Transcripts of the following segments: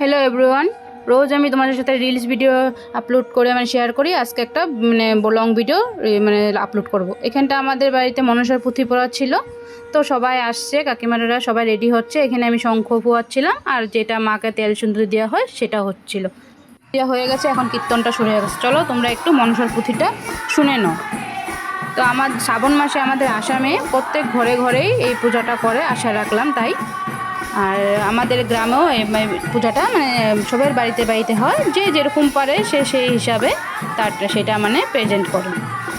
Hello everyone, রোজ আমি তোমাদের সাথে রিলস ভিডিও আপলোড করে শেয়ার করি। আজকে একটা লং ভিডিও আপলোড করব। এখানটা আমাদের বাড়িতে মনসার পুঁথি পড়া ছিল, তো সবাই আসছে, কাকিমারা সবাই রেডি হচ্ছে। এখানে আমি শঙ্খ ফুয়াচ্ছিলাম, আর যেটা মাকে তেল সিঁদুর দেওয়া হয় সেটা হচ্ছিল। দেওয়া হয়ে গেছে, এখন কীর্তনটা শুরু হয়ে গেছে। চলো তোমরা একটু মনসার পুঁথিটা শুনে নাও। তো শ্রাবণ মাসে আমাদের আসামে প্রত্যেক ঘরে ঘরেই এই পূজাটা করে, আশা রাখলাম তাই। আর আমাদের গ্রামেও পূজাটা সবার বাড়িতে বাড়িতে হয়, যে যেরকম পারে সে সেই হিসাবে সেটা প্রেজেন্ট করে।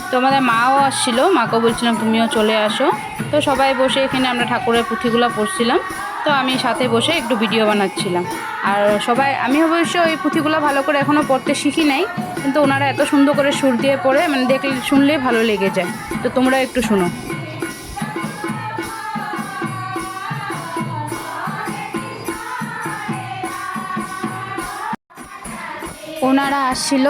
তো আমাদের মাও আসছিলো, মাকেও বলছিলাম তুমিও চলে আসো। তো সবাই বসে এখানে আমরা ঠাকুরের পুঁথিগুলো পড়ছিলাম, তো আমি সাথে বসে একটু ভিডিও বানাচ্ছিলাম। আর আমি অবশ্য এই পুঁথিগুলো ভালো করে এখনও পড়তে শিখি নাই, কিন্তু ওনারা এত সুন্দর করে সুর দিয়ে পড়ে, দেখলে শুনলেই ভালো লেগে যায়। তো তোমরা একটু শোনো। ওনারা আসছিল,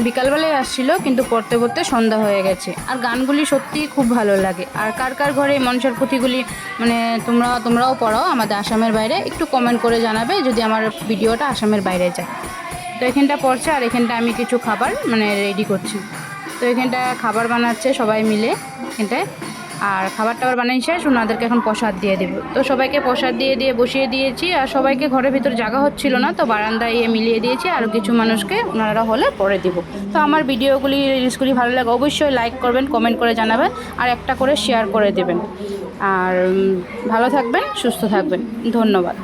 বিকালবেলায় আসছিল, কিন্তু পড়তে পড়তে সন্ধ্যা হয়ে গেছে। আর গানগুলি সত্যিই খুব ভালো লাগে। আর কার কার ঘরে মনসার পুঁথিগুলি তোমরাও পড়াও আমাদের আসামের বাইরে, একটু কমেন্ট করে জানাবে যদি আমার ভিডিওটা আসামের বাইরে যায়। তো এখানটা পড়ছে, আর এখানটা আমি কিছু খাবার রেডি করছি। তো এখানটা খাবার বানাচ্ছে সবাই মিলে এখানটায়। আর খাবার টাবার বানাই শেষ, ওনাদেরকে এখন প্রসাদ দিয়ে দেবো। তো সবাইকে প্রসাদ দিয়ে বসিয়ে দিয়েছি। আর সবাইকে ঘরের ভিতর জায়গা হচ্ছিল না, তো বারান্দায় মিলিয়ে দিয়েছি। আরও কিছু মানুষকে ওনারা হলে পরে দিব। তো আমার ভিডিওগুলি রিলসগুলি ভালো লাগে অবশ্যই লাইক করবেন, কমেন্ট করে জানাবেন, আর একটা করে শেয়ার করে দেবেন। আর ভালো থাকবেন, সুস্থ থাকবেন। ধন্যবাদ।